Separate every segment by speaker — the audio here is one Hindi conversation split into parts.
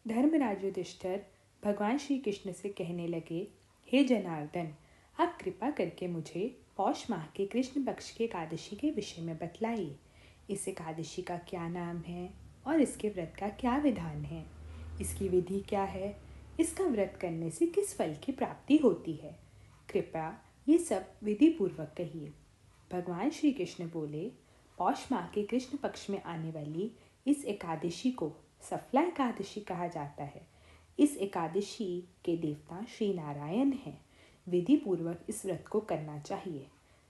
Speaker 1: धर्मराज युधिष्ठिर भगवान श्री कृष्ण से कहने लगे, हे जनार्दन, आप कृपा करके मुझे पौष माह के कृष्ण पक्ष के एकादशी के विषय में बतलाइए। इस एकादशी का क्या नाम है और इसके व्रत का क्या विधान है? इसकी विधि क्या है? इसका व्रत करने से किस फल की प्राप्ति होती है? कृपया ये सब विधि पूर्वक कहिए। भगवान श्री कृष्ण बोले, पौष माह के कृष्ण पक्ष में आने वाली इस एकादशी को सफला एकादशी कहा जाता है। इस एकादशी के देवता श्री नारायण हैं। विधि पूर्वक इस व्रत को करना चाहिए।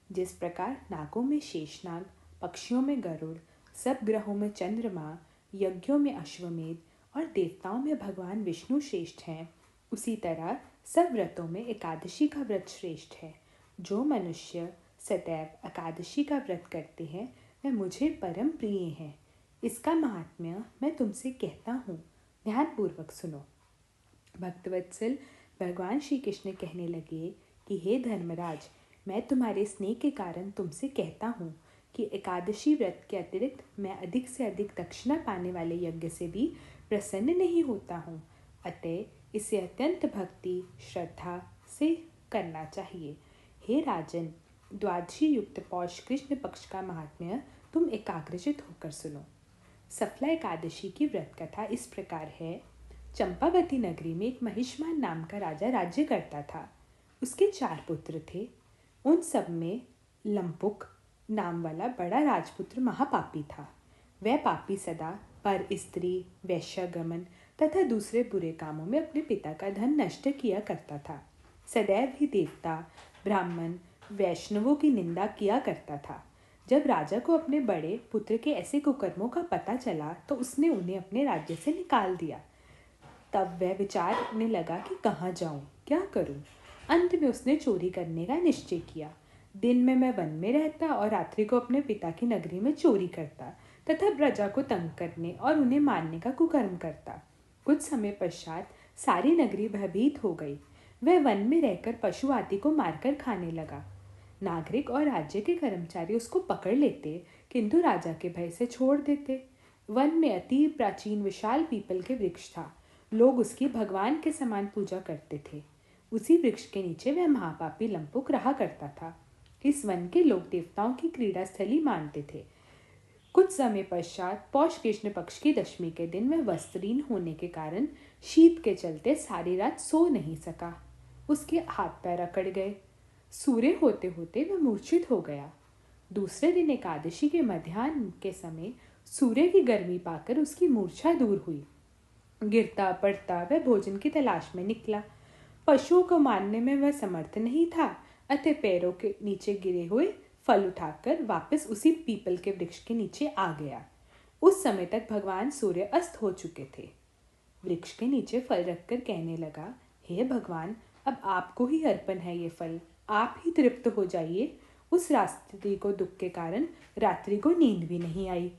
Speaker 1: जिस प्रकार नागों में शेषनाग, पक्षियों में गरुड़, सब ग्रहों में चंद्रमा, यज्ञों में अश्वमेध और देवताओं में भगवान विष्णु श्रेष्ठ हैं, उसी तरह सब व्रतों में एकादशी का व्रत श्रेष्ठ है। जो मनुष्य सदैव एकादशी का व्रत करते हैं वे मुझे परम प्रिय हैं। इसका महात्म्य मैं तुमसे कहता हूँ, ध्यानपूर्वक सुनो। भक्तवत्सल भगवान श्री कृष्ण कहने लगे कि हे धर्मराज, मैं तुम्हारे स्नेह के कारण तुमसे कहता हूँ कि एकादशी व्रत के अतिरिक्त मैं अधिक से अधिक दक्षिणा पाने वाले यज्ञ से भी प्रसन्न नहीं होता हूँ। अतः इसे अत्यंत भक्ति श्रद्धा से करना चाहिए। हे राजन, द्वादशी युक्त पौष कृष्ण पक्ष का महात्म्य तुम एकाग्रचित होकर सुनो। सफला एकादशी की व्रत कथा इस प्रकार है। चंपावती नगरी में एक महिष्मान नाम का राजा राज्य करता था। उसके 4 पुत्र थे। उन सब में लंपुक नाम वाला बड़ा राजपुत्र महापापी था। वह पापी सदा पर स्त्री, वैश्यागमन तथा दूसरे बुरे कामों में अपने पिता का धन नष्ट किया करता था। सदैव ही देवता, ब्राह्मण, वैष्णवों की निंदा किया करता था। जब राजा को अपने बड़े पुत्र के ऐसे कुकर्मों का पता चला तो उसने उन्हें अपने राज्य से निकाल दिया। तब वह विचारने लगा कि कहाँ जाऊं, क्या करूं। अंत में उसने चोरी करने का निश्चय किया। दिन में मैं वन में रहता और रात्रि को अपने पिता की नगरी में चोरी करता तथा प्रजा को तंग करने और उन्हें मारने का कुकर्म करता। कुछ समय पश्चात सारी नगरी भयभीत हो गई। वह वन में रहकर पशु आदि को मारकर खाने लगा। नागरिक और राज्य के कर्मचारी उसको पकड़ लेते, किंतु राजा के भय से छोड़ देते। वन में अति प्राचीन विशाल पीपल के वृक्ष था। लोग उसकी भगवान के समान पूजा करते थे। उसी वृक्ष के नीचे वह महापापी लंपुक रहा करता था। इस वन के लोग देवताओं की क्रीड़ा स्थली मानते थे। कुछ समय पश्चात पौष कृष्ण पक्ष की दशमी के दिन वह वस्त्रहीन होने के कारण शीत के चलते सारी रात सो नहीं सका। उसके हाथ पैर अकड़ गए। सूर्य होते होते वह मूर्छित हो गया। दूसरे दिन एकादशी के मध्याह्न के समय सूर्य की गर्मी पाकर उसकी मूर्छा दूर हुई। गिरता पड़ता वह भोजन की तलाश में निकला। पशुओं को मारने में वह समर्थ नहीं था, अतः पैरों के नीचे गिरे हुए फल उठाकर वापस उसी पीपल के वृक्ष के नीचे आ गया। उस समय तक भगवान सूर्य अस्त हो चुके थे। वृक्ष के नीचे फल रखकर कहने लगा, हे भगवान, अब आपको ही अर्पण है ये फल, आप ही तृप्त हो जाइए। उस रात्रि को दुख के कारण रात्रि को नींद भी नहीं आई।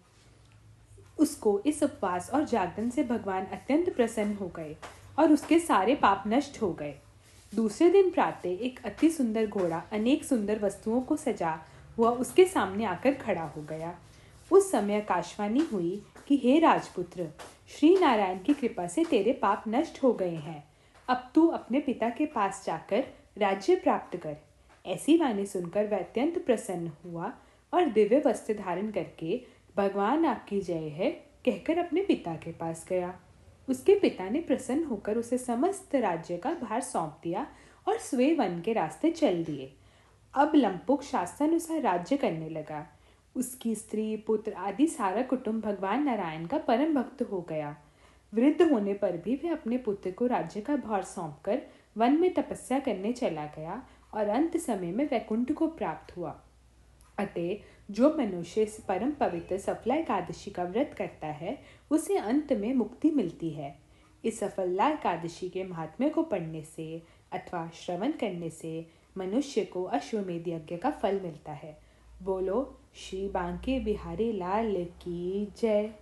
Speaker 1: उसको इस उपवास और जागरण से भगवान अत्यंत प्रसन्न हो गए और उसके सारे पाप नष्ट हो गए। दूसरे दिन प्रातः एक अति सुंदर घोड़ा अनेक सुंदर वस्तुओं को सजा हुआ उसके सामने आकर खड़ा हो गया। उस समय आकाशवाणी हुई कि हे राजपुत्र, श्री नारायण की कृपा से तेरे पाप नष्ट हो गए हैं। अब तू अपने पिता के पास जाकर राज्य प्राप्त कर। ऐसी वाणी सुनकर वह अत्यंत प्रसन्न हुआ और दिव्य वस्त्र धारण करके भगवान आपकी जय है कहकर अपने पिता के पास गया। उसके पिता ने प्रसन्न होकर उसे समस्त राज्य का भार सौंप दिया और स्वयं वन के रास्ते चल दिए। अब लंपुक शास्त्रानुसार राज्य करने लगा। उसकी स्त्री, पुत्र आदि सारा कुटुंब भगवान नारायण का परम भक्त हो गया। वृद्ध होने पर भी वह अपने पुत्र को राज्य का भार सौंपकर वन में तपस्या करने चला गया और अंत समय में वैकुंठ को प्राप्त हुआ। अतः जो मनुष्य इस परम पवित्र सफला एकादशी का व्रत करता है उसे अंत में मुक्ति मिलती है। इस सफला एकादशी के महात्म्य को पढ़ने से अथवा श्रवण करने से मनुष्य को अश्वमेध यज्ञ का फल मिलता है। बोलो श्री बांके बिहारी लाल की जय।